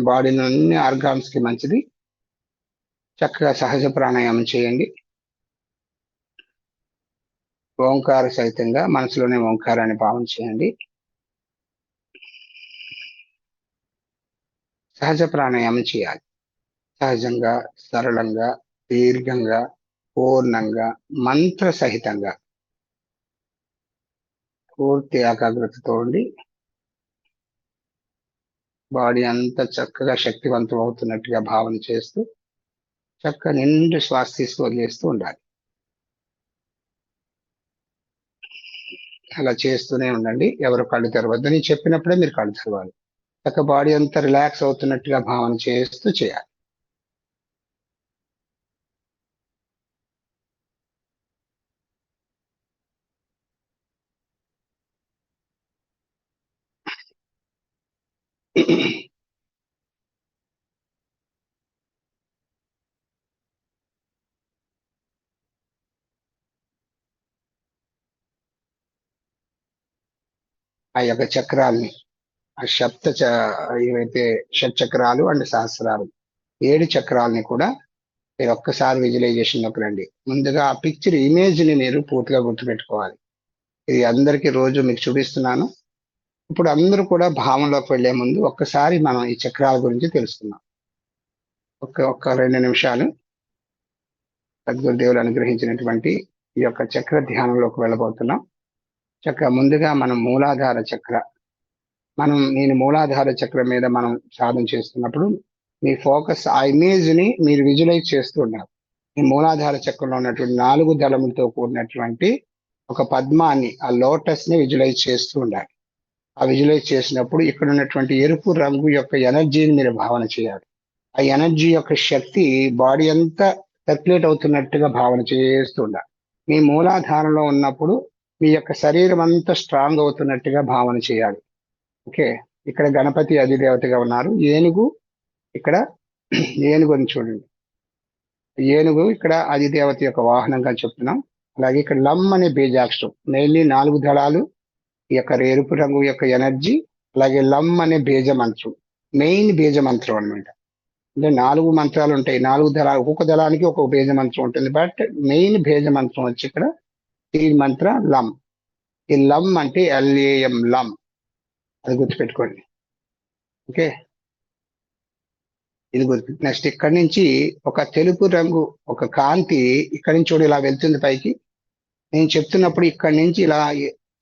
బాడీలో అన్ని ఆర్గాన్స్ కి మంచిది. చక్కగా సహజ ప్రాణాయామం చేయండి. ఓంకార సహితంగా మనసులోనే ఓంకారాన్ని భావన చేయండి. సహజ ప్రాణాయామం చేయాలి. సహజంగా, సరళంగా, దీర్ఘంగా, పూర్ణంగా, మంత్ర సహితంగా పూర్తి ఏకాగ్రతతో ఉండి బాడీ అంతా చక్కగా శక్తివంతం అవుతున్నట్టుగా భావన చేస్తూ చక్కగా నిండు శ్వాస తీసుకు వదిలేస్తూ ఉండాలి. అలా చేస్తూనే ఉండండి. ఎవరు కళ్ళు తెరవద్దు. నేను చెప్పినప్పుడే మీరు కళ్ళు తెరవాలి. చక్క బాడీ అంతా రిలాక్స్ అవుతున్నట్టుగా భావన చేస్తూ చేయాలి. ఆ యొక్క చక్రాల్ని, ఆ ఏవైతే షట్చక్రాలు అండ్ సహస్రాలు 7 చక్రాలని కూడా మీరు ఒక్కసారి విజువలైజేషన్ లోకి రండి. ముందుగా ఆ పిక్చర్ ఇమేజ్ ని మీరు పూర్తిగా గుర్తుపెట్టుకోవాలి. ఇది అందరికీ రోజు మీకు చూపిస్తున్నాను. ఇప్పుడు అందరూ కూడా భావంలోకి వెళ్లే ముందు ఒక్కసారి మనం ఈ చక్రాల గురించి తెలుసుకుందాం. ఒక్క 2 నిమిషాలు సద్గురుదేవులు అనుగ్రహించినటువంటి ఈ యొక్క చక్ర ధ్యానంలోకి వెళ్ళబోతున్నాం. ముందుగా మనం మూలాధార చక్ర, నేను మూలాధార చక్రం మీద మనం సాధన చేస్తున్నప్పుడు మీ ఫోకస్ ఆ ఇమేజ్ ని మీరు విజువలైజ్ చేస్తూ ఉండాలి. ఈ మూలాధార చక్రంలో ఉన్నటువంటి 4 దళములతో కూడినటువంటి ఒక పద్మాన్ని, ఆ లోటస్ ని విజువలైజ్ చేస్తూ ఉండాలి. ఆ విజువలైజ్ చేసినప్పుడు ఇక్కడ ఉన్నటువంటి ఎరుపు రంగు యొక్క ఎనర్జీని మీరు భావన చేయాలి. ఆ ఎనర్జీ యొక్క శక్తి బాడీ అంతా సర్క్యులేట్ అవుతున్నట్టుగా భావన చేస్తూ ఉండాలి. మీ మూలాధారంలో ఉన్నప్పుడు మీ యొక్క శరీరం అంతా స్ట్రాంగ్ అవుతున్నట్టుగా భావన చేయాలి. ఓకే, ఇక్కడ గణపతి అధిదేవతగా ఉన్నారు. ఏనుగు ఇక్కడ ఏనుగుని చూడండి. ఏనుగు ఇక్కడ అధిదేవత యొక్క వాహనంగా చెప్తున్నాం. అలాగే ఇక్కడ లమ్ అనే బీజాక్షరం, మెయిన్లీ 4 దళాలు, ఈ యొక్క ఎరుపు రంగు యొక్క ఎనర్జీ, అలాగే లమ్ అనే బీజ మంత్రం, మెయిన్ బీజ మంత్రం అనమాట. అంటే 4 మంత్రాలు ఉంటాయి. 4 దళాలు, ఒక్కొక్క దళానికి ఒక్కొక్క బీజ మంత్రం ఉంటుంది. బట్ మెయిన్ బీజ మంత్రం వచ్చి ఇక్కడ ఈ మంత్ర లమ్. ఈ లమ్ అంటే LAM, లమ్. అది గుర్తుపెట్టుకోండి. ఓకే, ఇది గుర్తు. నెక్స్ట్ ఇక్కడ నుంచి ఒక తెలుపు రంగు, ఒక కాంతి ఇక్కడి నుంచి చూడు ఇలా వెళ్తుంది పైకి. నేను చెప్తున్నప్పుడు ఇక్కడి నుంచి ఇలా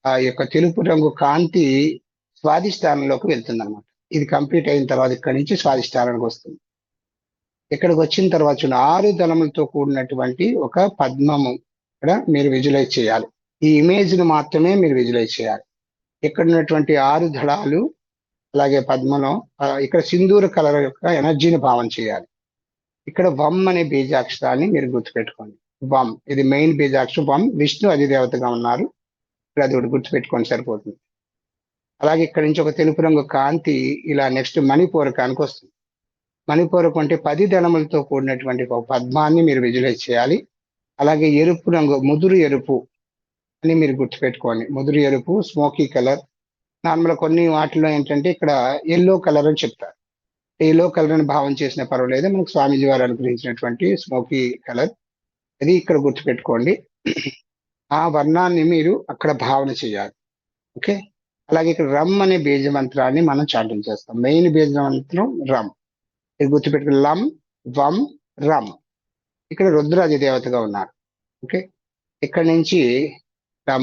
ఆ యొక్క తెలుపు రంగు కాంతి స్వాధిష్టానంలోకి వెళ్తుంది అనమాట. ఇది కంప్లీట్ అయిన తర్వాత ఇక్కడి నుంచి స్వాధిష్టానానికి వస్తుంది. ఇక్కడికి వచ్చిన తర్వాత 6 దళములతో కూడినటువంటి ఒక పద్మము ఇక్కడ మీరు విజువలైజ్ చేయాలి. ఈ ఇమేజ్ ను మాత్రమే మీరు విజువలైజ్ చేయాలి. ఇక్కడ ఉన్నటువంటి 6 దళాలు, అలాగే పద్మలో ఇక్కడ సింధూర కలర్ యొక్క ఎనర్జీని భావన చేయాలి. ఇక్కడ వం అనే బీజాక్షరాన్ని మీరు గుర్తుపెట్టుకోండి. వం, ఇది మెయిన్ బీజాక్షరం. వం, విష్ణు అధిదేవతగా ఉన్నారు. ఇక్కడ అది ఒకటి గుర్తుపెట్టుకోండి, సరిపోతుంది. అలాగే ఇక్కడ నుంచి ఒక తెలుపు రంగు కాంతి ఇలా నెక్స్ట్ మణిపూరకానికి వస్తుంది. మణిపూరకం అంటే 10 దళములతో కూడినటువంటి ఒక పద్మాన్ని మీరు విజువలైజ్ చేయాలి. అలాగే ఎరుపు రంగు, ముదురు ఎరుపు అని మీరు గుర్తుపెట్టుకోండి. ముదురు ఎరుపు, స్మోకీ కలర్. నార్మల్ కొన్ని వాటిలో ఏంటంటే ఇక్కడ ఎల్లో కలర్ అని చెప్తారు. ఎల్లో కలర్ అని భావన చేసిన పర్వాలేదు. మనకు స్వామీజీ వారు అనుగ్రహించినటువంటి స్మోకీ కలర్, అది ఇక్కడ గుర్తుపెట్టుకోండి. ఆ వర్ణాన్ని మీరు అక్కడ భావన చేయాలి. ఓకే, అలాగే ఇక్కడ రమ్ అనే బీజ మంత్రాన్ని మనం చాంటింగ్ చేస్తాం. మెయిన్ బీజ మంత్రం రమ్. ఇది గుర్తుపెట్టుకుని లం, వం, రమ్. ఇక్కడ రుద్రాది దేవతగా ఉన్నారు. ఓకే, ఇక్కడ నుంచి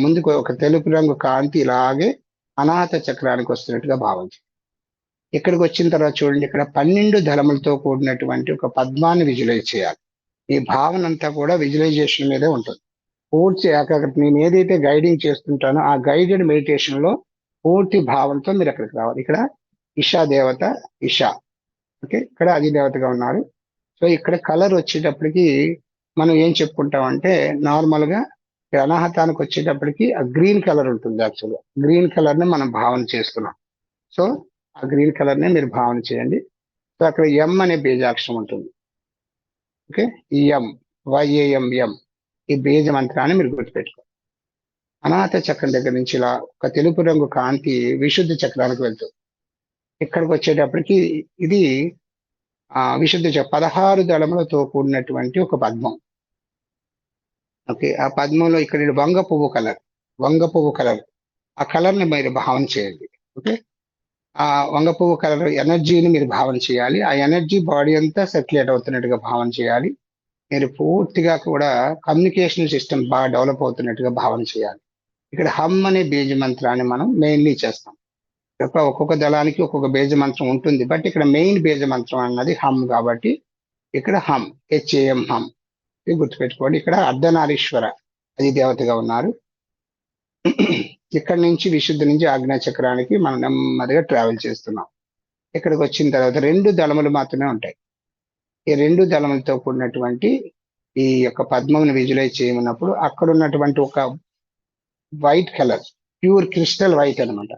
ముందుకు ఒక తెలుపు రంగు కాంతి ఇలాగే అనాహత చక్రానికి వస్తున్నట్టుగా భావించండి. ఇక్కడికి వచ్చిన తర్వాత చూడండి, ఇక్కడ 12 దళములతో కూడినటువంటి ఒక పద్మాన్ని విజువలైజ్ చేయాలి. ఈ భావన అంతా కూడా విజువలైజేషన్ మీదే ఉంటుంది. పూర్తి ఏకాగ్రత, నేను ఏదైతే గైడింగ్ చేస్తుంటానో ఆ గైడెడ్ మెడిటేషన్ లో పూర్తి భావంతో మీరు అక్కడికి రావాలి. ఇక్కడ ఇషా దేవత, ఇషా. ఓకే, ఇక్కడ అధిదేవతగా ఉన్నారు. సో ఇక్కడ కలర్ వచ్చేటప్పటికి మనం ఏం చెప్పుకుంటామంటే, నార్మల్ గా అనాహతానికి వచ్చేటప్పటికి ఆ గ్రీన్ కలర్ ఉంటుంది. యాక్చువల్గా గ్రీన్ కలర్ ని మనం భావన చేస్తున్నాం. సో ఆ గ్రీన్ కలర్ నే మీరు భావన చేయండి. సో అక్కడ ఎం అనే బీజాక్షరం ఉంటుంది. ఓకే, ఈ ఎం, YAM, ఎం, ఈ బీజ మంత్రాన్ని మీరు గుర్తుపెట్టుకోండి. అనాహత చక్రం దగ్గర నుంచి ఇలా ఒక తెలుపు రంగు కాంతి విశుద్ధ చక్రానికి వెళ్తుంది. ఇక్కడికి వచ్చేటప్పటికి ఇది విశుద్ధ 16 దళములతో కూడినటువంటి ఒక పద్మం. ఓకే, ఆ పద్మంలో ఇక్కడ వంగ పువ్వు కలర్, ఆ కలర్ ని మీరు భావన చేయండి. ఓకే, ఆ వంగ పువ్వు కలర్ ఎనర్జీని మీరు భావన చేయాలి. ఆ ఎనర్జీ బాడీ అంతా సర్క్యులేట్ అవుతున్నట్టుగా భావన చేయాలి. మీరు పూర్తిగా కూడా కమ్యూనికేషన్ సిస్టమ్ బాగా డెవలప్ అవుతున్నట్టుగా భావన చేయాలి. ఇక్కడ హమ్ అనే బీజ మంత్రాన్ని మనం మెయిన్లీ చేస్తాం. ఒక్కొక్క దళానికి ఒక్కొక్క బీజ మంత్రం ఉంటుంది, బట్ ఇక్కడ మెయిన్ బీజ మంత్రం అన్నది హమ్ కాబట్టి ఇక్కడ హమ్, హెచ్ఏఎం హమ్ గుర్తుపెట్టుకోండి. ఇక్కడ అర్ధనారీశ్వర అది దేవతగా ఉన్నారు. ఇక్కడి నుంచి విశుద్ధి నుంచి ఆజ్ఞా చక్రానికి మనం నెమ్మదిగా ట్రావెల్ చేస్తున్నాం. ఇక్కడికి వచ్చిన తర్వాత 2 దళములు మాత్రమే ఉంటాయి. ఈ 2 దళములతో కూడినటువంటి ఈ యొక్క పద్మమును విజువలైజ్ చేయమన్నప్పుడు అక్కడ ఉన్నటువంటి ఒక white colour, pure crystal white అనమాట.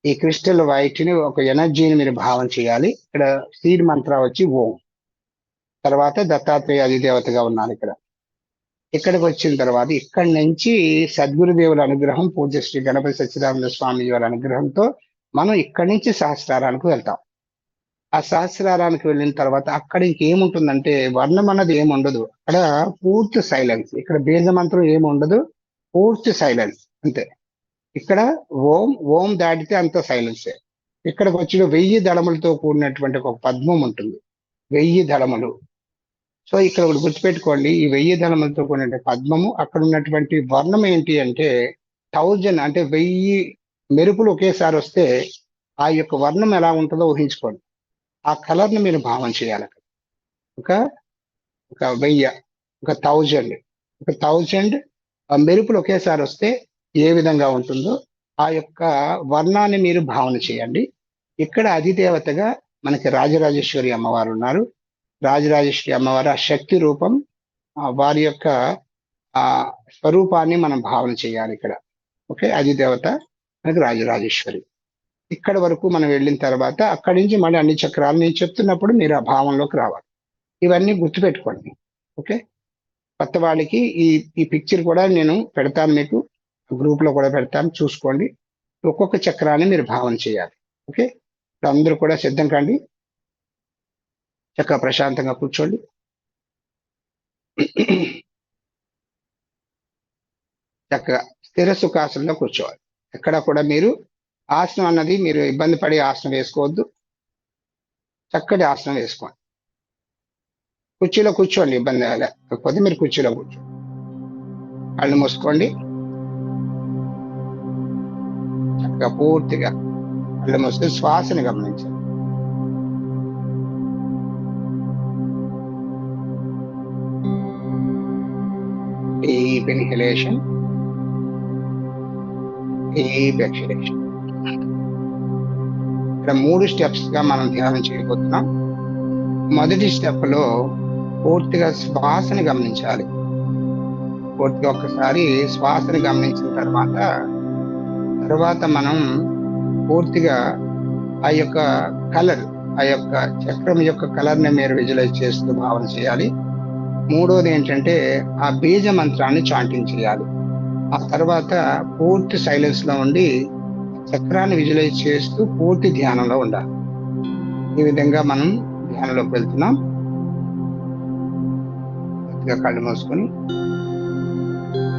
ఈ క్రిస్టల్ వైట్ ని ఒక ఎనర్జీని మీరు భావన చేయాలి. ఇక్కడ సీడ్ మంత్ర వచ్చి ఓం. తర్వాత దత్తాత్రేయ అధిదేవతగా ఉన్నారు ఇక్కడ. ఇక్కడికి వచ్చిన తర్వాత ఇక్కడి నుంచి సద్గురుదేవుల అనుగ్రహం, పూజ్య శ్రీ గణపతి సచ్చిదానంద స్వామి వారి అనుగ్రహంతో మనం ఇక్కడి నుంచి సహస్రారానికి వెళ్తాం. ఆ సహస్రారానికి వెళ్ళిన తర్వాత అక్కడ ఇంకేముంటుందంటే వర్ణం అన్నది ఏముండదు. అక్కడ పూర్తి సైలెన్స్. ఇక్కడ బీజ మంత్రం ఏముండదు, పూర్తి సైలెన్స్ అంతే. ఇక్కడ ఓం ఓం దాటితే అంత సైలెన్సే. ఇక్కడికి వచ్చిన 1000 దళములతో కూడినటువంటి ఒక పద్మం ఉంటుంది, 1000 దళములు. సో ఇక్కడ ఒకటి గుర్తుపెట్టుకోండి, ఈ 1000 దళములతో కూడిన పద్మము అక్కడ ఉన్నటువంటి వర్ణం ఏంటి అంటే 1000, అంటే 1000 మెరుపులు ఒకేసారి వస్తే ఆ యొక్క వర్ణం ఎలా ఉంటుందో ఊహించుకోండి. ఆ కలర్ ని మీరు భావన చేయాలి. ఒక ఒక 1000, ఒక 1000 మెరుపులు ఒకేసారి వస్తే ఏ విధంగా ఉంటుందో ఆ యొక్క వర్ణాన్ని మీరు భావన చేయండి. ఇక్కడ అధిదేవతగా మనకి రాజరాజేశ్వరి అమ్మవారు ఉన్నారు. రాజరాజేశ్వరి అమ్మవారు ఆ శక్తి రూపం, వారి యొక్క ఆ స్వరూపాన్ని మనం భావన చేయాలి ఇక్కడ. ఓకే, అధిదేవత మనకి రాజరాజేశ్వరి. ఇక్కడ వరకు మనం వెళ్ళిన తర్వాత అక్కడి నుంచి మళ్ళీ అన్ని చక్రాలు నేను చెప్తున్నప్పుడు మీరు ఆ భావంలోకి రావాలి. ఇవన్నీ గుర్తుపెట్టుకోండి. ఓకే, కొత్త వాళ్ళకి ఈ పిక్చర్ కూడా నేను పెడతాను, మీకు గ్రూప్ లో కూడా పెడతాను, చూసుకోండి. ఒక్కొక్క చక్రాన్ని మీరు భావన చేయాలి. ఓకే, అందరూ కూడా సిద్ధం కండి. చక్కగా ప్రశాంతంగా కూర్చోండి. చక్కగా స్థిర సుఖాసనంలో కూర్చోవాలి. ఎక్కడ కూడా మీరు ఆసనం అన్నది మీరు ఇబ్బంది పడి ఆసనం వేసుకోవద్దు. చక్కటి ఆసనం వేసుకోండి. కుర్చీలో కూర్చోండి, ఇబ్బంది లేకపోతే మీరు కుర్చీలో కూర్చోండి. కళ్ళు మూసుకోండి. చక్కగా పూర్తిగా కళ్ళు మూసుకొని శ్వాసని గమనించండి. Deep inhalation, deep exhalation. ఇక్కడ 3 స్టెప్స్ గా మనం ధ్యానం చేయబోతున్నాం. మొదటి స్టెప్ లో పూర్తిగా శ్వాసని గమనించాలి. పూర్తిగా ఒక్కసారి శ్వాసని గమనించిన తర్వాత మనం పూర్తిగా ఆ యొక్క కలర్, ఆ యొక్క చక్రం యొక్క కలర్ ని మీరు విజువలైజ్ చేస్తూ భావన చేయాలి. మూడోది ఏంటంటే ఆ బీజ మంత్రాన్ని చాంటింగ్ చేయాలి. ఆ తర్వాత పూర్తి సైలెన్స్ లో ఉండి చక్రాన్ని విజువలైజ్ చేస్తూ పూర్తి ధ్యానంలో ఉండాలి. ఈ విధంగా మనం ధ్యానంలోకి వెళ్తున్నాం. కళ్ళు మూసుకొని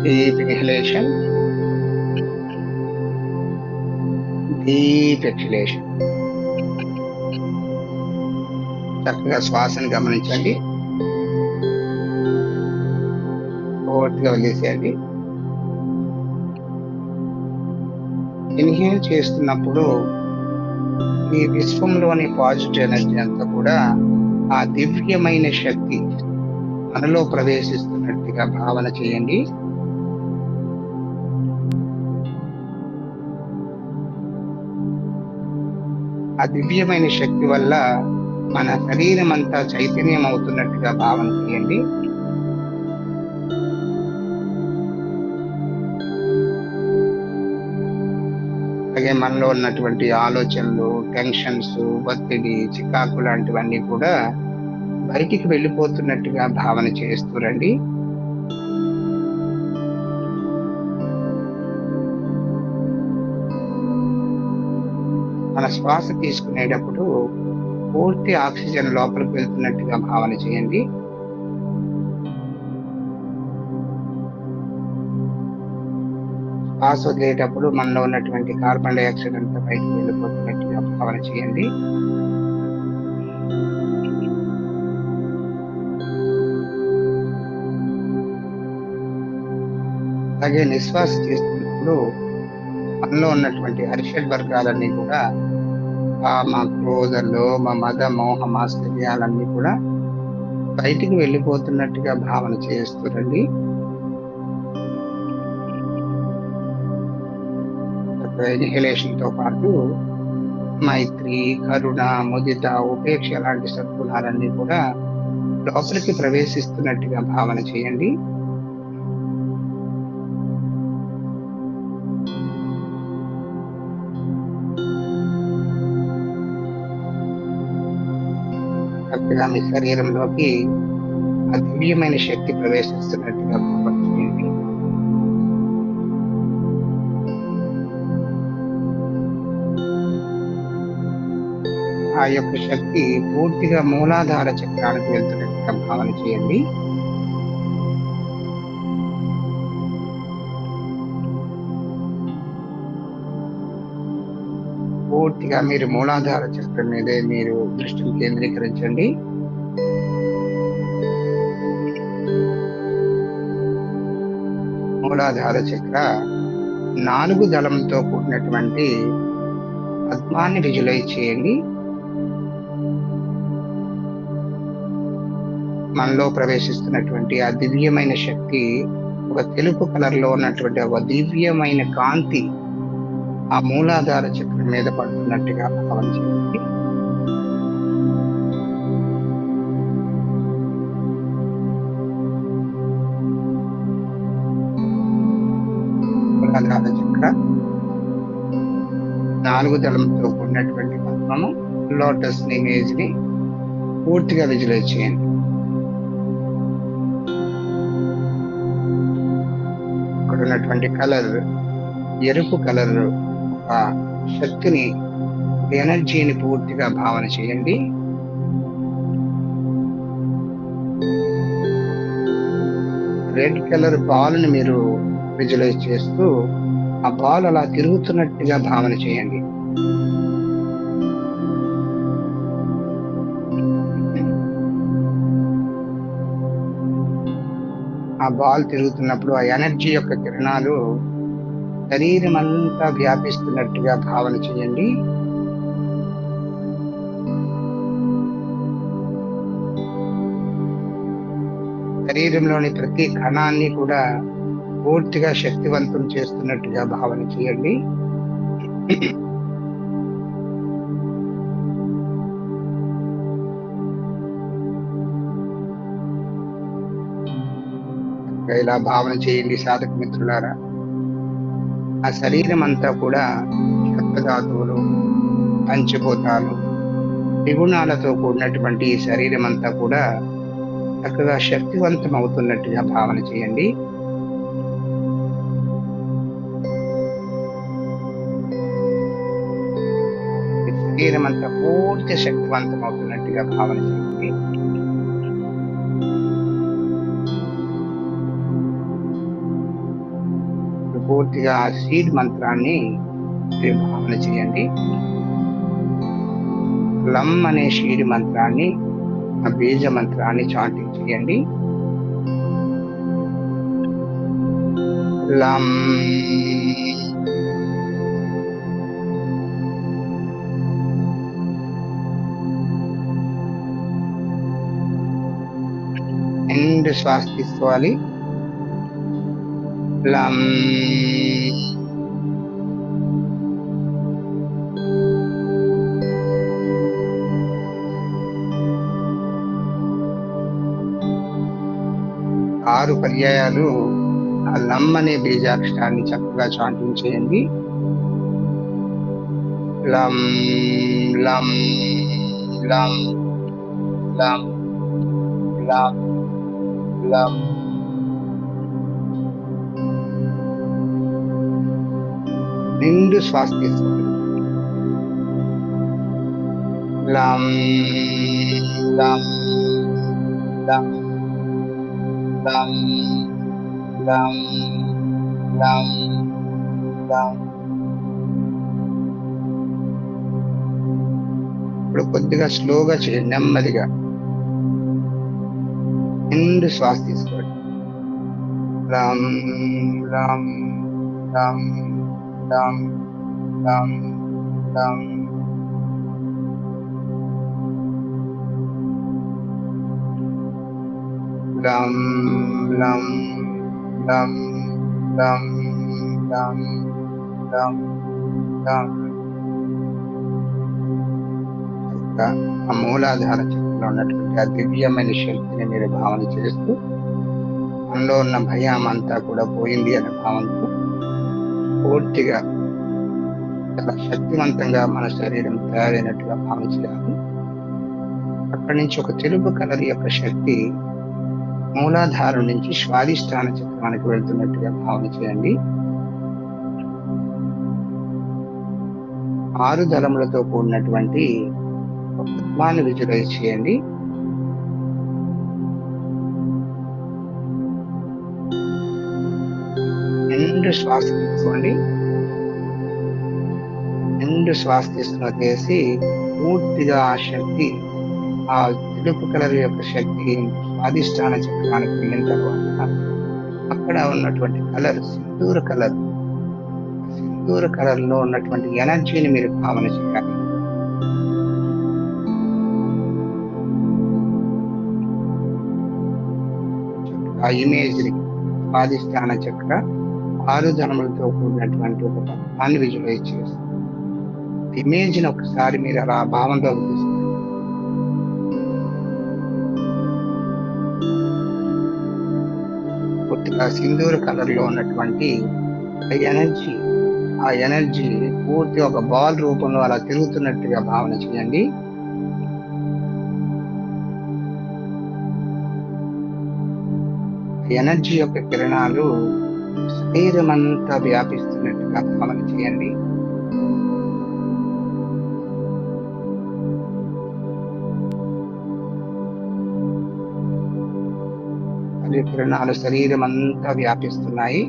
డీప్ ఇన్హలేషన్, డీప్ ఎక్స్హలేషన్. చక్కగా శ్వాసను గమనించండి. పూర్తిగా వదిలేసేయండి. ఇన్హేల్ చేస్తున్నప్పుడు ఈ విశ్వంలోని పాజిటివ్ ఎనర్జీ అంతా కూడా ఆ దివ్యమైన శక్తి మనలో ప్రవేశిస్తున్నట్టుగా భావన చేయండి. ఆ దివ్యమైన శక్తి వల్ల మన శరీరం అంతా చైతన్యం అవుతున్నట్టుగా భావన చేయండి. అలాగే మనలో ఉన్నటువంటి ఆలోచనలు, టెన్షన్స్, ఒత్తిడి, చికాకు లాంటివన్నీ కూడా బయటికి వెళ్ళిపోతున్నట్టుగా భావన చేస్తూ రండి. మన శ్వాస తీసుకునేటప్పుడు పూర్తి ఆక్సిజన్ లోపలికి వెళ్తున్నట్టుగా భావన చేయండి. శ్వాస వదిలేటప్పుడు మనలో ఉన్నటువంటి కార్బన్ డైఆక్సైడ్ అంతా బయటకు వెళ్ళిపోతున్నట్టుగా భావన చేయండి. అలాగే నిశ్వాస చేస్తున్నప్పుడు మనలో ఉన్నటువంటి అరిషడ్ వర్గాలన్నీ కూడా మా క్రోధలు, మా మద మోహ మాత్సర్యాలన్నీ కూడా బయటికి వెళ్ళిపోతున్నట్టుగా భావన చేస్తురండి. ఇన్హలేషన్ తో పాటు మైత్రి, కరుణ, ముదిత, ఉపేక్ష లాంటి సద్గుణాలన్నీ కూడా లోపలికి ప్రవేశిస్తున్నట్టుగా భావన చేయండి. చక్కగా మీ శరీరంలోకి ఆ దివ్యమైన శక్తి ప్రవేశిస్తున్నట్టుగా భావన చేయండి. ఆ యొక్క శక్తి పూర్తిగా మూలాధార చక్రానికి వెళ్తున్నట్టుగా భావన చేయండి. పూర్తిగా మీరు మూలాధార చక్రం మీదే మీరు దృష్టిని కేంద్రీకరించండి. మూలాధార చక్ర 4 దళంతో కూడినటువంటి పద్మాన్ని విజువలైజ్ చేయండి. మనలో ప్రవేశిస్తున్నటువంటి ఆ దివ్యమైన శక్తి ఒక తెలుపు కలర్ లో ఉన్నటువంటి ఒక దివ్యమైన కాంతి ఆ మూలాధార చక్రం మీద పడుతున్నట్టుగా భావన చేయండి. మూలాధార చక్ర 4 దళంతో కూడినటువంటి పద్మము, లోటస్ ఇమేజ్ ని పూర్తిగా విజువలైజ్ చేయండి. ఇక్కడ ఉన్నటువంటి కలర్ ఎరుపు కలర్ ఆ శక్తిని, ఎనర్జీని పూర్తిగా భావన చేయండి. రెడ్ కలర్ బాల్ ని మీరు విజువలైజ్ చేస్తూ ఆ బాల్ అలా తిరుగుతున్నట్టుగా భావన చేయండి. ఆ బాల్ తిరుగుతున్నప్పుడు ఆ ఎనర్జీ యొక్క కిరణాలు శరీరం అంతా వ్యాపిస్తున్నట్టుగా భావన చేయండి. శరీరంలోని ప్రతి కణాన్ని కూడా పూర్తిగా శక్తివంతం చేస్తున్నట్టుగా భావన చేయండి. ఇలా భావన చేయండి సాధక మిత్రులారా. ఆ శరీరం అంతా కూడా సప్తధాతువులు, పంచభూతాలు, త్రిగుణాలతో కూడినటువంటి ఈ శరీరం అంతా కూడా చక్కగా శక్తివంతం అవుతున్నట్టుగా భావన చేయండి. శరీరం అంతా పూర్తి శక్తివంతం అవుతున్నట్టుగా భావన చేయండి. పూర్తిగా ఆ సీడ్ మంత్రాన్ని మీరు భావన చేయండి. లం అనే సీడ్ మంత్రాన్ని, ఆ బీజ మంత్రాన్ని చాంటింగ్ చేయండి. లం ఎండ్ శ్వాస తీసుకోవాలి. లం ఆరు పర్యాయాలు ఆ లం అనే బీజాక్షరాన్ని చక్కగా చాంటింగ్ చేయండి. లం లం లం లం లం లం. నిండు శ్వాస తీసుకోండి. లం లం లం లం లం లం లం. ఇప్పుడు కొద్దిగా స్లోగా చేయండి, నెమ్మదిగా. నిండు శ్వాస తీసుకోండి. లం లం లం లం లం లం. లం లం లం లం లం లం లం. ఆ మూలాధార చక్రంలో ఉన్నటువంటి ఆ దివ్యమైన శక్తిని మీరు భావన చేస్తూ, మనలో ఉన్న భయం అంతా కూడా పోయింది అనే భావంతో పూర్తిగా చాలా శక్తివంతంగా మన శరీరం తయారైనట్టుగా భావన చేయాలి. అక్కడి నుంచి ఒక తెలుపు కలర్ యొక్క శక్తి మూలాధారం నుంచి స్వాదిష్టాన చక్రానికి వెళ్తున్నట్టుగా భావన చేయండి. 6 దళములతో కూడినటువంటి ఒక పద్మాన్ని విజువలైజ్ చేయండి. నిండు శ్వాస తీసుకోండి. నిండు శ్వాస తీసుకుని వదిలేసి పూర్తిగా ఆ శక్తి, ఆ తెలుపు కలర్ యొక్క శక్తి స్వాదిష్టాన చక్రానికి వెళ్ళిన తర్వాత అక్కడ ఉన్నటువంటి కలర్ సింధూర కలర్ లో ఉన్నటువంటి ఎనర్జీని మీరు భావన చేయాలి. ఆ ఇమేజ్ ని స్వాదిష్టాన చక్ర 6 దళములతో కూడినటువంటి ఒక పద్మాన్ని విజువలైజ్ చేస్తారు. ఇమేజ్ ని ఒకసారి మీరు అలా భావంలో తీసుకోండి. పూర్తిగా సింధూర కలర్ లో ఉన్నటువంటి ఆ ఎనర్జీ పూర్తి ఒక బాల్ రూపంలో అలా తిరుగుతున్నట్టుగా భావన చేయండి. ఎనర్జీ యొక్క కిరణాలు శరీరం అంతా వ్యాపిస్తున్నట్టుగా భావన చేయండి. కిరణాలు శరీరం అంతా వ్యాపిస్తున్నాయి.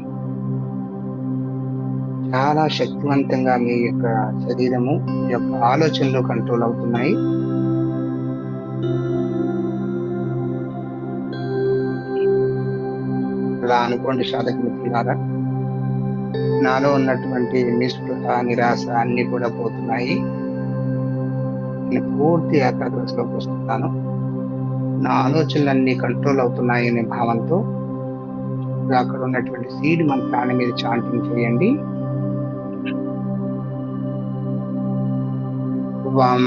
చాలా శక్తివంతంగా మీ యొక్క శరీరము యొక్క ఆలోచనలు కంట్రోల్ అవుతున్నాయి. అలా అనుకోండి సాధక మిత్రులారా, నాలో ఉన్నటువంటి నిస్పృహ, నిరాశ అన్ని కూడా పోతున్నాయి. నేను పూర్తి ఏకాగ్రతలోకి వస్తున్నాను. నా ఆలోచనలన్నీ కంట్రోల్ అవుతున్నాయి అనే భావంతో అక్కడ ఉన్నటువంటి సీడ్ మంత్రాన్ని మీరు చాంటింగ్ చేయండి. వం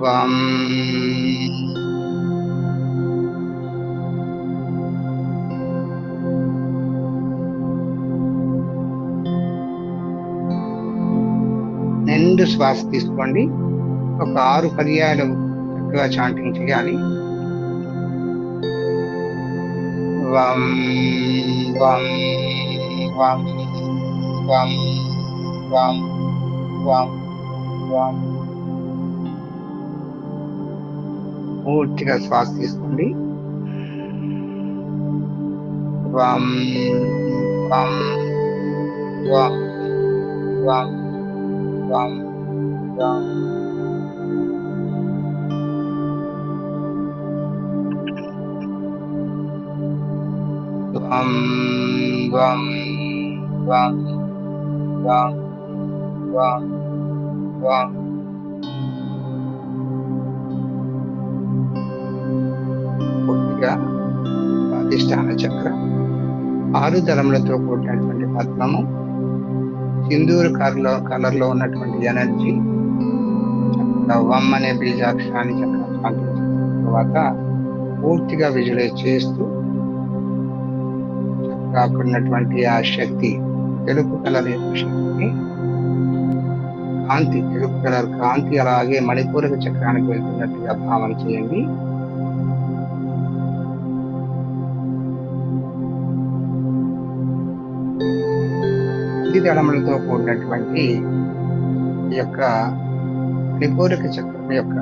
వం నిండు శ్వాస తీసుకోండి. ఒక 6 పర్యాయాలు చక్కగా చాంటింగ్ చేయాలి. వం వం వం వం వం వం వం. పూర్తిగా శ్వాస తీసుకోండి. వం వం వం వం వం వం. వం వం వం వం వం వం. పూర్తిగా స్వాదిష్టాన చక్ర 6 దళములతో కూడినటువంటి పద్మము, సింధూర కలర్ లో ఉన్నటువంటి ఎనర్జీ, వం అనే బీజాక్షరాన్ని చక్కగా తర్వాత పూర్తిగా విజువలైజ్ చేస్తూ అక్కడ ఉన్నటువంటి ఆ శక్తి, తెలుపు కలర్ యొక్క శక్తి కాంతి, తెలుపు కలర్ కాంతి అలాగే మణిపూరక చక్రానికి వెళ్తున్నట్టుగా భావన చేయండి. 10 దళములతో కూడినటువంటి ఈ యొక్క త్రిపూరక చక్రం యొక్క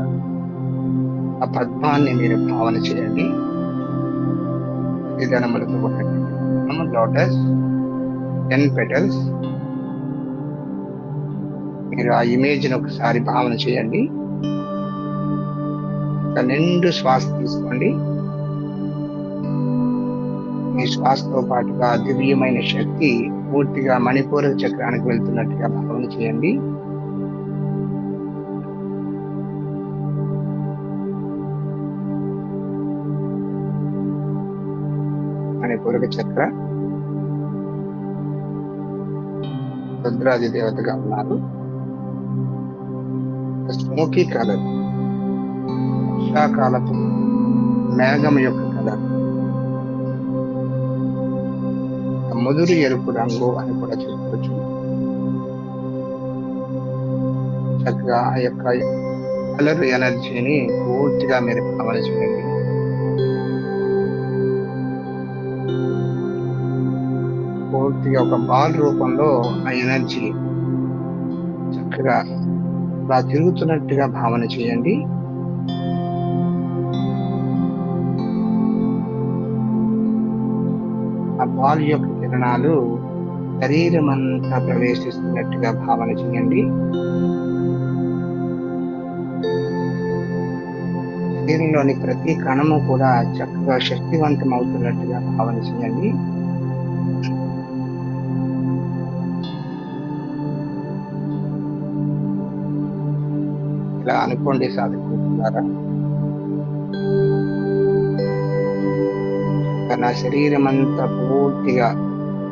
ఆ పద్మాన్ని మీరు భావన చేయండి. 10 దళములతో కూడినటువంటి లోటస్ 10 పెటల్స్. మీరు ఆ ఇమేజ్ని ఒకసారి భావన చేయండి. ఒక నిండు శ్వాస తీసుకోండి. ఈ శ్వాసతో పాటుగా దివ్యమైన శక్తి పూర్తిగా మణిపూరక చక్రానికి వెళ్తున్నట్టుగా భావన చేయండి. మణిపూరక చక్ర రుద్రాది దేవతగా ఉన్నారు. స్మోకీ కలర్, వర్షాకాలపు మేఘం యొక్క కలర్, ముదురు ఎరుపు రంగు అని కూడా చెప్పవచ్చు. చక్కగా ఆ యొక్క కలర్ ఎనర్జీని పూర్తిగా మీరు భావన చేయండి. పూర్తిగా ఒక బాల్ రూపంలో ఆ ఎనర్జీ చక్కగా అలా తిరుగుతున్నట్టుగా భావన చేయండి. ఆ బాల్ యొక్క కిరణాలు శరీరం అంతా ప్రవేశిస్తున్నట్టుగా భావన చేయండి. శరీరంలోని ప్రతి కణము కూడా చక్కగా శక్తివంతం అవుతున్నట్టుగా భావన చేయండి. ఇలా అనుకోండి సాధకులారా. నా శరీరం అంతా పూర్తిగా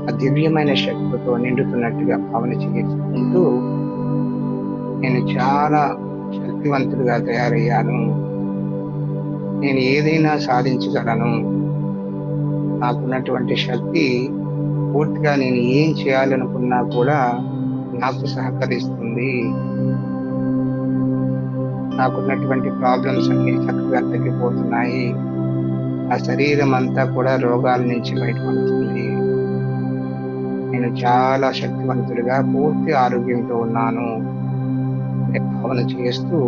ఆ దివ్యమైన శక్తితో నిండుతున్నట్టుగా భావన చేసుకుంటూ నేను చాలా శక్తివంతుడిగా తయారయ్యాను, నేను ఏదైనా సాధించగలను, నాకున్నటువంటి శక్తి పూర్తిగా నేను ఏం చేయాలనుకున్నా కూడా నాకు సహకరిస్తుంది, నాకున్నటువంటి ప్రాబ్లమ్స్ అన్ని చక్కగా తగ్గిపోతున్నాయి, ఆ శరీరం అంతా కూడా రోగాల నుంచి బయటపడుతుంది, నేను చాలా శక్తివంతుడిగా పూర్తి ఆరోగ్యంతో ఉన్నాను అనే భావన చేస్తూ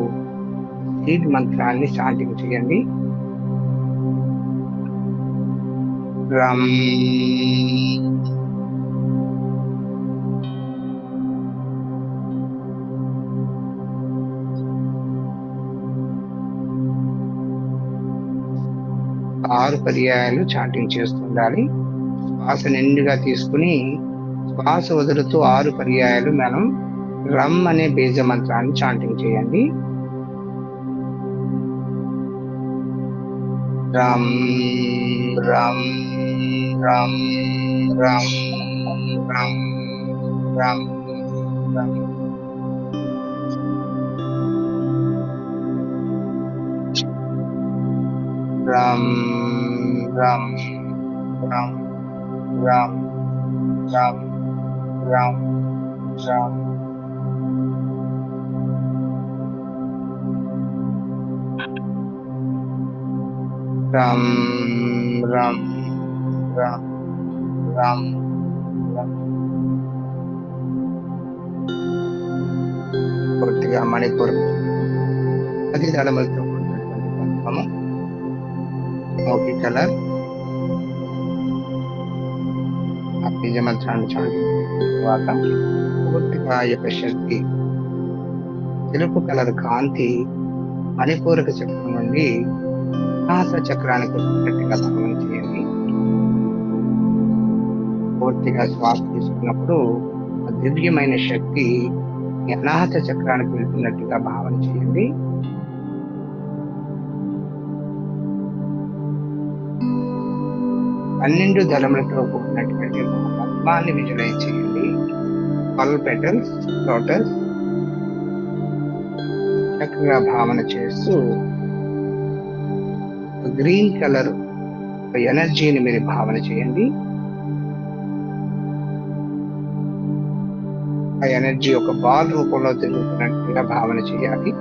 సీడ్ మంత్రాన్ని చాంటింగ్ చేయండి. రమ్ ఆరు పర్యాయాలు చాంటింగ్ చేస్తుండాలి. శ్వాస నిండుగా తీసుకుని శ్వాస వదులుతూ 6 పర్యాయాలు మనం రమ్ అనే బీజ మంత్రాన్ని చాంటింగ్ చేయండి. రమ్ రమ్ రమ్ రమ్ రమ్ రమ్ రమ్. రం రం రం రం రం రం రం. రం రం రం రం రం. పూర్తిగా మణిపూర్ 10 దళములతో కూడినటువంటి పద్మము, స్మోకీ కలర్, ఆ బీజ మంత్రాన్ని చాటిన తర్వాత పూర్తిగా యొక్క శక్తి తెలుపు కలర్ కాంతి మణిపూరక చక్రం నుండి వినాశ చక్రానికి వచ్చినట్టుగా భావన చేయండి. పూర్తిగా శ్వాస తీసుకున్నప్పుడు ఆ దివ్యమైన శక్తి అనాహత చక్రానికి వెళ్తున్నట్టుగా భావన చేయండి. పన్నెండు దళములతో కూడినటువంటి పద్మాన్ని విజువలైజ్ చేయండి. 12 పెటల్స్ లోటస్ చక్కగా భావన చేస్తూ గ్రీన్ కలర్ ఎనర్జీని మీరు భావన చేయండి. ఆ ఎనర్జీ ఒక బాల్ రూపంలో తిరుగుతున్నట్టుగా భావన చేయాలి.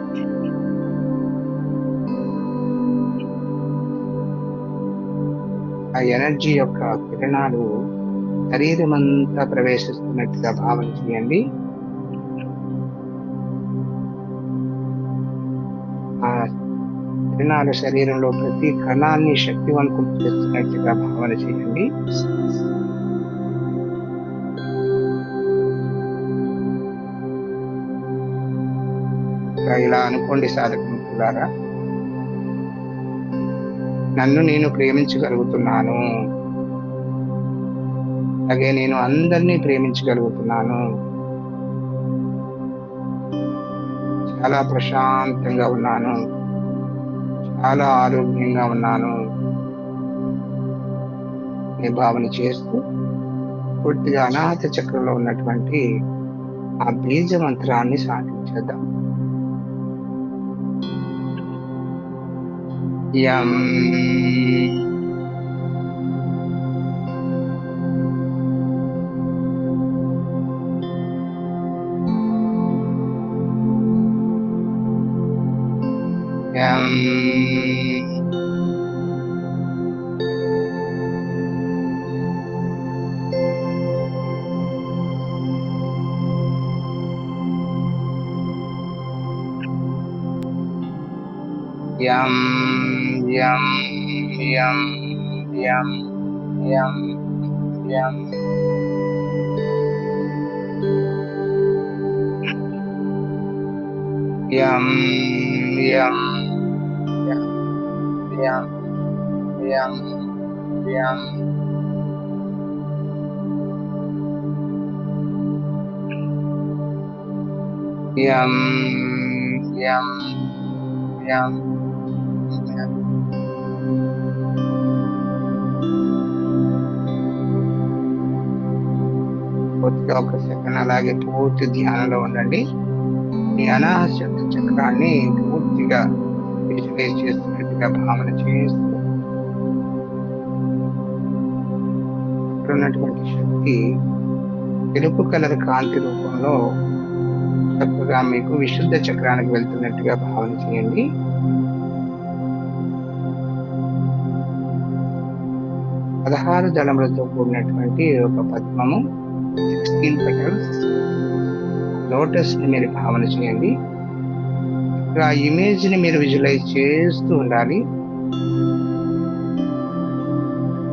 ఆ ఎనర్జీ యొక్క కిరణాలు శరీరం అంతా ప్రవేశిస్తున్నట్టుగా భావన చేయండి. ఆ కిరణాలు శరీరంలో ప్రతి కణాన్ని శక్తివంతం చేస్తున్నట్టుగా భావన చేయండి. ఇలా అనుకోండి సాధక మిత్రులారా, నన్ను నేను ప్రేమించగలుగుతున్నాను, అలాగే నేను అందరినీ ప్రేమించగలుగుతున్నాను, చాలా ప్రశాంతంగా ఉన్నాను, చాలా ఆరోగ్యంగా ఉన్నాను అనే భావన చేస్తూ పూర్తిగా అనాహత చక్రంలో ఉన్నటువంటి ఆ బీజ మంత్రాన్ని సాధించేద్దాం. యం యం యం యం యం యం యం యం యం యం యం యం యం యం యం యం పూర్తిగా ఒక సెకండ్ అలాగే పూర్తి ధ్యానంలో ఉండండి. మీ అనాహత చక్రాన్ని పూర్తిగా విజువలైజ్ చేస్తున్నట్టుగా భావన చేస్తూ ఇక్కడ ఉన్నటువంటి శక్తి తెలుపు కలర్ కాంతి రూపంలో చక్కగా మీకు విశుద్ధ చక్రానికి వెళ్తున్నట్టుగా భావన చేయండి. పదహారు దళములతో కూడినటువంటి ఒక పద్మము, 16 petals, లోటస్ ని మీరు భావన చేయండి. ఆ ఇమేజ్ ని మీరు విజువలైజ్ చేస్తూ ఉండాలి.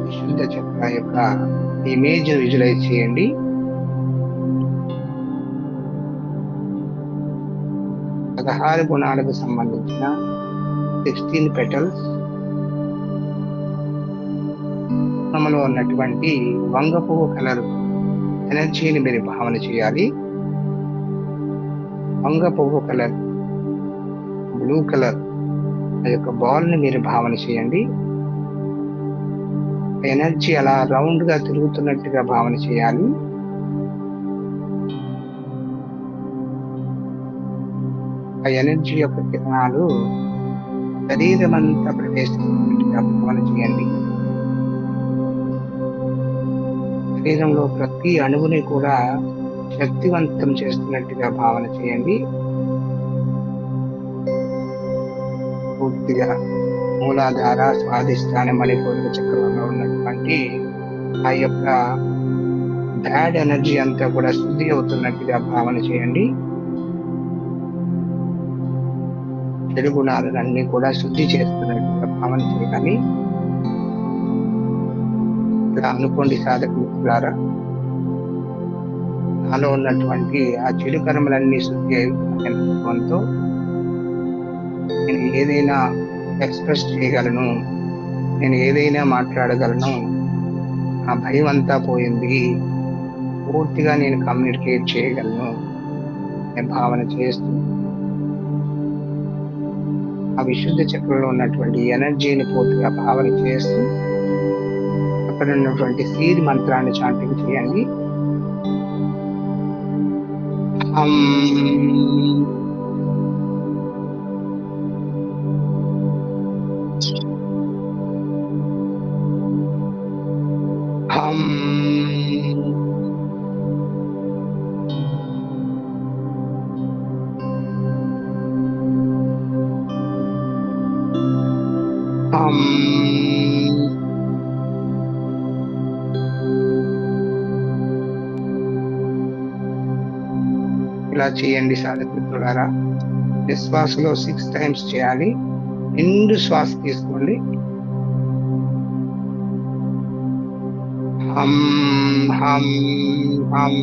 విశుద్ధ చక్ర యొక్క ఇమేజ్ విజువలైజ్ చేయండి. పదహారు గుణాలకు సంబంధించిన 16 petals లో ఉన్నటువంటి వంగ పువ్వు కలర్ ఎనర్జీని మీరు భావన చేయాలి. వంగ పువ్వు కలర్, బ్లూ కలర్ ఆ యొక్క బాల్ ని మీరు భావన చేయండి. ఎనర్జీ అలా రౌండ్ గా తిరుగుతున్నట్టుగా భావన చేయాలి. ఆ ఎనర్జీ యొక్క కిరణాలు శరీరం అంతా ప్రవేశిస్తున్నట్టుగా భావన చేయండి. శరీరంలో ప్రతి అణువుని కూడా శక్తివంతం చేస్తున్నట్టుగా భావన చేయండి. పూర్తిగా మూలాధార, స్వాధిష్టాన, మణిపూరక చక్రంలో ఉన్నటువంటి ఆ యొక్క బ్యాడ్ ఎనర్జీ అంతా కూడా శుద్ధి అవుతున్నట్టుగా భావన చేయండి. చెడు గుణాలన్నీ కూడా శుద్ధి చేస్తున్నట్టుగా భావన చేయాలి. ఇలా అనుకోండి సాధక మిత్రులారా, నాలో ఉన్నటువంటి ఆ చెడు కర్మలన్నీ శుద్ధి అవుతున్నంతో నేను ఏదైనా ఎక్స్ప్రెస్ చేయగలను, నేను ఏదైనా మాట్లాడగలను, ఆ భయం అంతా పోయింది, పూర్తిగా నేను కమ్యూనికేట్ చేయగలను నేను భావన చేస్తూ ఆ విశుద్ధ చక్రంలో ఉన్నటువంటి ఎనర్జీని పూర్తిగా భావన చేస్తూ అక్కడ ఉన్నటువంటి సీడ్ మంత్రాన్ని చాంటింగ్ చేయండి. హం హం హం ఇలా చేయండి సాధకులారా. నిశ్వాసలో 6 టైమ్స్ చేయాలి. నిండు శ్వాస తీసుకోండి. హం హం హం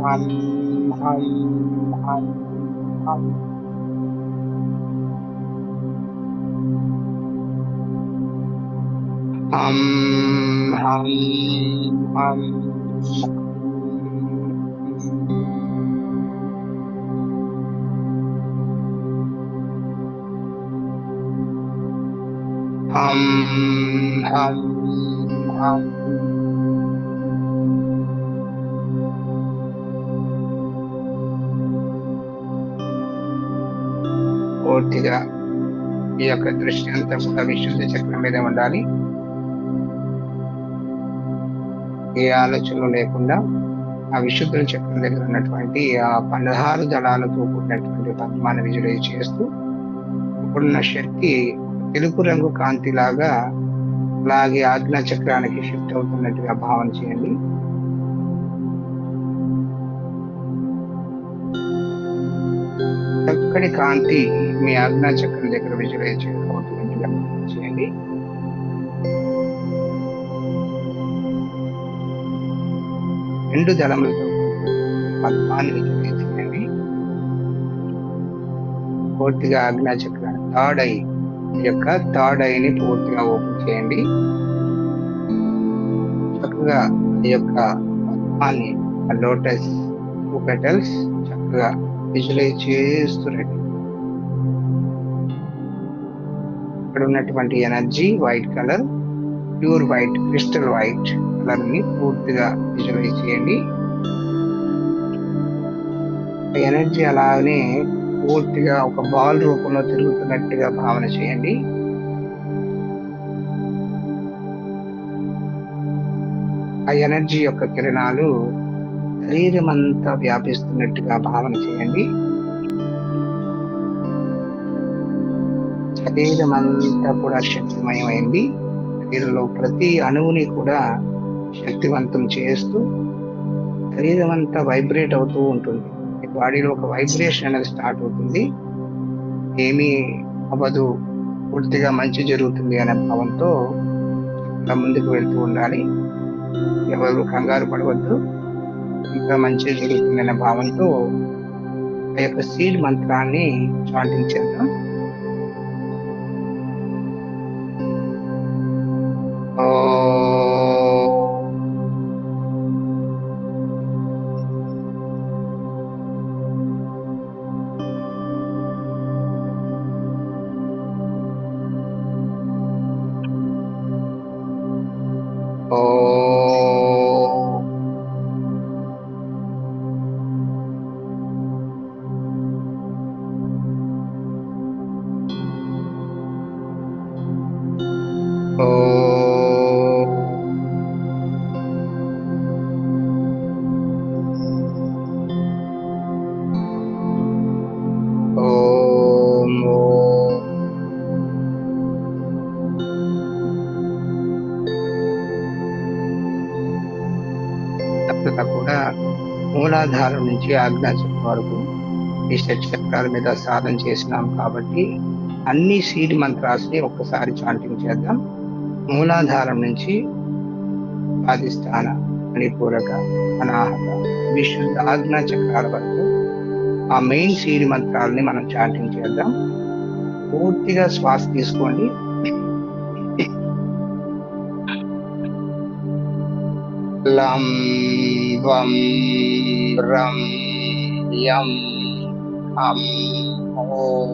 హం హం హం హం. హం హం హం హం హం హం. పూర్తిగా ఈ యొక్క దృష్టి అంతా కూడా విశుద్ధ చక్రం మీద ఉండాలి. ఏ ఆలోచనలు లేకుండా ఆ విశుద్ధ చక్రం దగ్గర ఉన్నటువంటి ఆ 16 దళాలతో కూడినటువంటి పద్మాన్ని విజువలైజ్ చేస్తూ ఇప్పుడున్న శక్తి తెలుపు రంగు కాంతి లాగా అలాగే ఆజ్ఞా చక్రానికి షిఫ్ట్ అవుతున్నట్టుగా భావన చేయండి. చక్కటి కాంతి మీ ఆజ్ఞా చక్రం దగ్గర విజువలైజ్ అవుతున్నట్టుగా చేయండి. రెండు దళములతో పద్మాన్ని విజువలైజ్ చేయండి. పూర్తిగా ఆజ్ఞా చక్రాన్ని థర్డ్ ఐని పూర్తిగా ఓపెన్ చేయండి. చక్కగా ఈ యొక్క పద్మాన్ని లోటస్ 2 పెటల్స్ చక్కగా విజువలైజ్ చేస్తున్నట్టు ఇక్కడ ఉన్నటువంటి energy white colour, pure white, crystal white colour ని పూర్తిగా విజువలైజ్ చేయండి. ఎనర్జీ అలానే పూర్తిగా ఒక బాల్ రూపంలో తిరుగుతున్నట్టుగా భావన చేయండి. ఆ ఎనర్జీ యొక్క కిరణాలు శరీరం అంతా వ్యాపిస్తున్నట్టుగా భావన చేయండి. శరీరం అంతా కూడా శక్తిమయమైంది. శరీరంలో ప్రతి అణువుని కూడా శక్తివంతం చేస్తూ శరీరం అంతా వైబ్రేట్ అవుతూ ఉంటుంది. మీ బాడీలో ఒక వైబ్రేషన్ అనేది స్టార్ట్ అవుతుంది. ఏమీ అవ్వదు, పూర్తిగా మంచి జరుగుతుంది అనే భావంతో ఇలా ముందుకు వెళ్తూ ఉండాలి. ఎవరు కంగారు పడవద్దు, ఇంకా మంచి జరుగుతుంది అనే భావంతో ఆ యొక్క సీడ్ మంత్రాన్ని చాంటింగ్ చేద్దాం. కూడా మూలాధారం నుంచి ఆజ్ఞాచక్రం వరకు ఈ షట్చక్రాల మీద సాధన చేసినాం కాబట్టి అన్ని సీడ్ మంత్రాల్ని ఒక్కసారి చాంటింగ్ చేద్దాం. మూలాధారం నుంచి స్వాధిష్టాన, మణిపూరక, అనాహత, విశుద్ధ ఆజ్ఞా చక్రాల వరకు ఆ మెయిన్ సీడ్ మంత్రాలని మనం చాంటింగ్ చేద్దాం. పూర్తిగా శ్వాస తీసుకోండి. లం వం రం యం హం ఓం.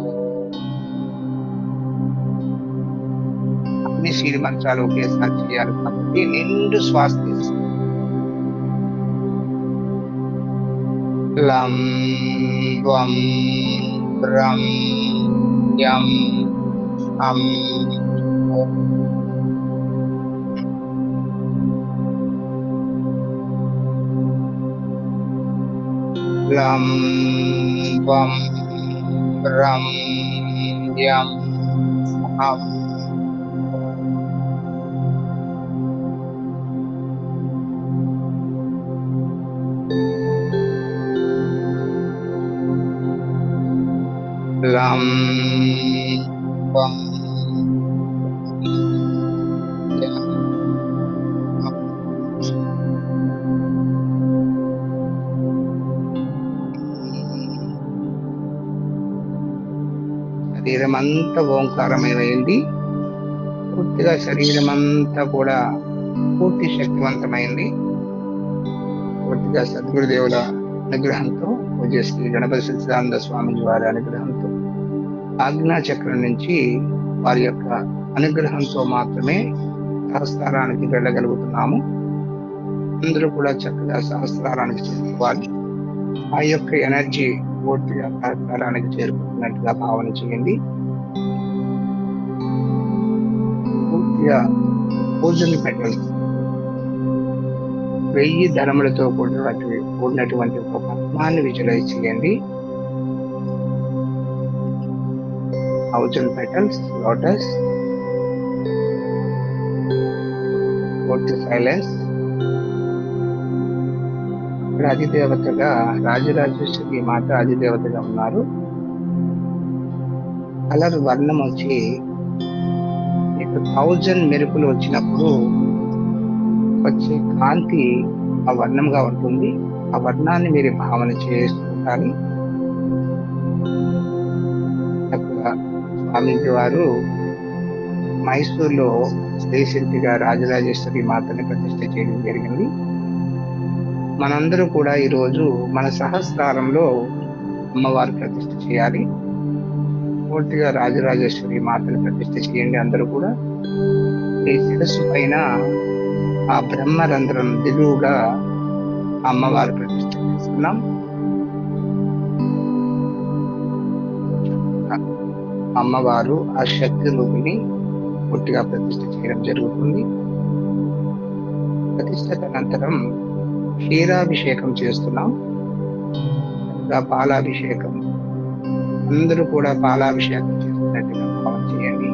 అన్ని సీడ్ మంత్రాలు ఒకేసారి చేయాలి కాబట్టి నిండు శ్వాస తీసుకోండి. లం వం రం యం హం ఓం. లం వం రం యం హం. రం వం శరీరం అంతా ఓంకారమయమైంది. పూర్తిగా శరీరం అంతా కూడా పూర్తి శక్తివంతమైంది. పూర్తిగా సద్గురుదేవుల అనుగ్రహంతో, పూజ్య శ్రీ గణపతి సచ్చిదానంద స్వామి వారి అనుగ్రహంతో, ఆజ్ఞా చక్రం నుంచి వారి యొక్క అనుగ్రహంతో మాత్రమే సహస్రానికి వెళ్ళగలుగుతున్నాము. అందరూ కూడా చక్కగా సహస్రానికి చేరుకోవాలి. ఆ యొక్క ఎనర్జీ పూర్తిగా సహస్రానికి చేరుకుంటున్నట్టుగా భావన చేయండి. పూర్తిగా పూజలు పెట్టాలి. 1000 ధనములతో కూడినటువంటి ఒక పద్మాన్ని విజువలైజ్ చేయండి. 1000 petals, lotus, పూర్తి సైలెన్స్. ఇక్కడ అధిదేవతగా రాజరాజేశ్వరి మాత అధిదేవతగా ఉన్నారు. కలర్ వర్ణం వచ్చి 1000 మెరుపులు వచ్చినప్పుడు వచ్చే కాంతి ఆ వర్ణంగా ఉంటుంది. ఆ వర్ణాన్ని మీరు భావన చేసుకుంటారు. స్వామీజీ వారు మైసూర్లో రీసెంట్గా రాజరాజేశ్వరి మాతని ప్రతిష్ఠ చేయడం జరిగింది. మనందరూ కూడా ఈరోజు మన సహస్రారంలో అమ్మవారి ప్రతిష్ఠ చేయాలి. పూర్తిగా రాజరాజేశ్వరి మాతని ప్రతిష్ఠ చేయండి. అందరూ కూడా ఈ శిరస్సు పైన ఆ బ్రహ్మరంధ్రం దిగువగా అమ్మవారి ప్రతిష్ఠ చేస్తున్నాం. అమ్మవారు ఆ శక్తి రూపిణి పూర్తిగా ప్రతిష్ఠ చేయడం జరుగుతుంది. ప్రతిష్ఠ అనంతరం క్షీరాభిషేకం చేస్తున్నాం. పాలాభిషేకం, అందరూ కూడా పాలాభిషేకం చేస్తున్నట్టుగా భావన చేయండి.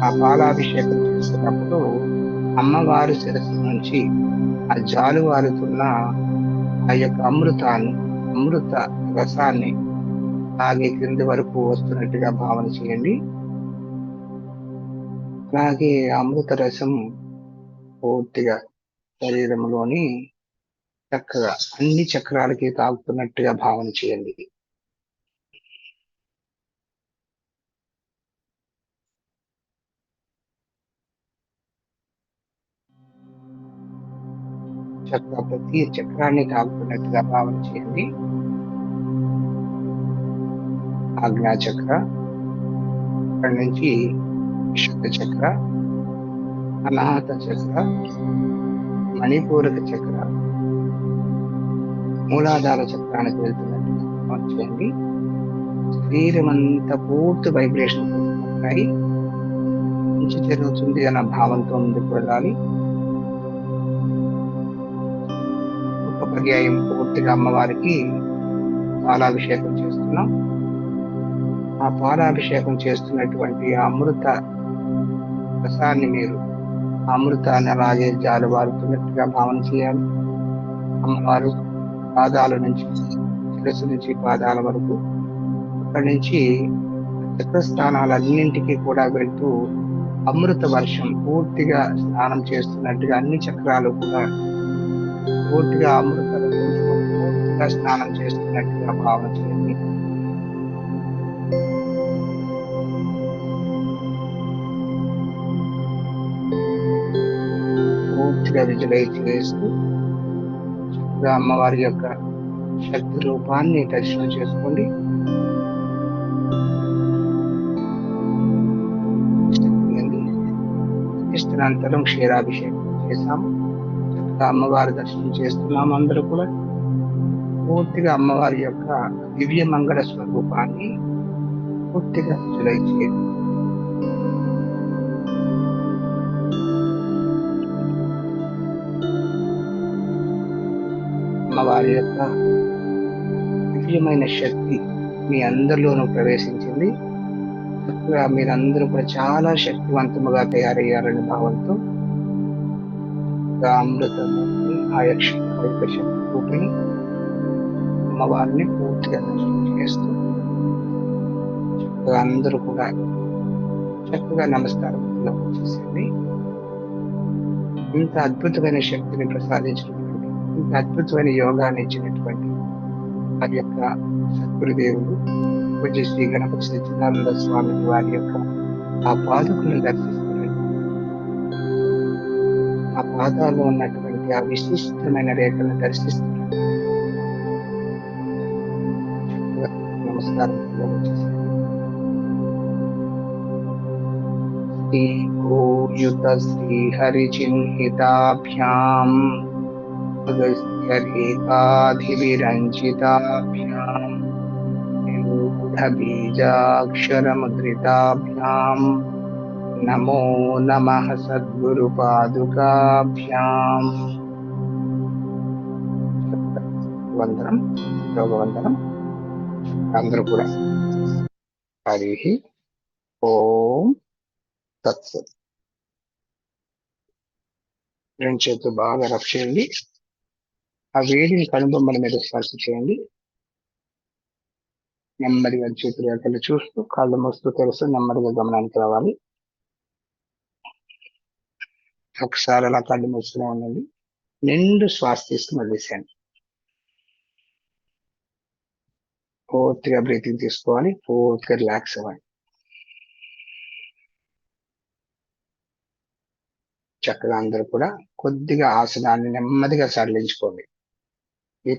ఆ పాలాభిషేకం చేస్తున్నప్పుడు అమ్మవారి శిరస్సు నుంచి ఆ జాలువారుతున్న ఆ యొక్క అమృత రసాన్ని అలాగే క్రింది వరకు వస్తున్నట్టుగా భావన చేయండి. అలాగే అమృత రసం పూర్తిగా శరీరంలోని చక్కగా అన్ని చక్రాలకి తాగుతున్నట్టుగా భావన చేయండి. చక్కగా ప్రతి చక్రాన్ని తాగుతున్నట్టుగా భావన చేయండి. ఆజ్ఞా చక్ర, అక్కడి నుంచి విశుద్ధ చక్ర, అనాహత చక్ర, మణిపూరక చక్ర, మూలాధార చక్రానికి వెళ్తున్నట్టుగా భావన చేయండి. శరీరం అంతా పూర్తి వైబ్రేషన్ ఉంటాయి. మంచి జరుగుతుంది అన్న భావంతో ముందుకు వెళ్ళాలి. ఒక పర్యాయం పూర్తిగా అమ్మవారికి పాలాభిషేకం చేస్తున్నాం. ఆ పాలాభిషేకం చేస్తున్నటువంటి అమృత రసాన్ని మీరు అమృతాన్ని అలాగే జాలువారుతున్నట్టుగా భావన చేయాలి. అమ్మవారు పాదాల నుంచి, శిరస్సు నుంచి పాదాల వరకు, అక్కడి నుంచి చక్రస్థానాలన్నింటికి కూడా వెళ్తూ అమృత వర్షం పూర్తిగా స్నానం చేస్తున్నట్టుగా అన్ని చక్రాలు కూడా పూర్తిగా అమృత పూర్తిగా స్నానం చేస్తున్నట్టుగా భావన చేయండి. పూర్తిగా విజువలైజ్ చేస్తూ అమ్మవారి యొక్క శక్తి రూపాన్ని దర్శనం చేసుకోండి. అనంతరం క్షీరాభిషేకం చేశాము. చక్కగా అమ్మవారి దర్శనం చేస్తున్నాము. అందరూ కూడా పూర్తిగా అమ్మవారి యొక్క దివ్య మంగళ స్వరూపాన్ని పూర్తిగా విజువలైజ్ చేయండి. అమ్మవారి యొక్క దివ్యమైన శక్తి మీ అందరిలోనూ ప్రవేశించింది. చక్కగా మీరందరూ కూడా చాలా శక్తివంతముగా తయారయ్యారనే భావంతో అమృతం ఆ యొక్క శక్తి రూపిణి అమ్మవారిని పూర్తిగా దర్శనం చేస్తూ అందరూ కూడా చక్కగా నమస్కారంలో వచ్చేసింది. ఇంత అద్భుతమైన శక్తిని ప్రసాదించినటువంటి, ఇంత అద్భుతమైన యోగాన్ని ఇచ్చినటువంటి వారి యొక్క సద్గురుదేవుడు పూజ్య శ్రీ గణపతి సచ్చిదానంద స్వామి వారి యొక్క ఆ పాదుకులను దర్శిస్తున్నాడు. ఆ పాదాల్లో ఉన్నటువంటి ఆ విశిష్టమైన రేఖలను దర్శిస్తున్నాడు. నమస్కారంలో వచ్చేసింది. శ్రీభూయుత శ్రీహరిచిహ్నితాభ్యాం అగస్త్య రేఖాధివిరంచితాభ్యాం నిరూఢబీజాక్షరముద్రితాభ్యాం నమో నమః సద్గురుపాదుకాభ్యాం. వందనం, యోగవందనం. అందరూ కూడా హరి ఓం తత్సత్. రెండు చేతులు బాగా రఫ్ చేయండి. ఆ వేడిని కనుబొమ్మల మీద స్పర్శ చేయండి. నెమ్మదిగా చేతుల రేఖలు చూస్తూ కాళ్ళు మోస్తూ తెలుస్తూ నెమ్మదిగా గమనానికి రావాలి. ఒకసారి అలా కళ్ళు మూస్తూనే ఉండండి. నిండు శ్వాస తీసుకుని వదిలేసాను. పూర్తిగా బ్రీతింగ్ తీసుకోవాలి. పూర్తిగా రిలాక్స్ అవ్వాలి. చక్కగా అందరూ కూడా కొద్దిగా ఆసనాన్ని నెమ్మదిగా సడలించుకోండి. ఈ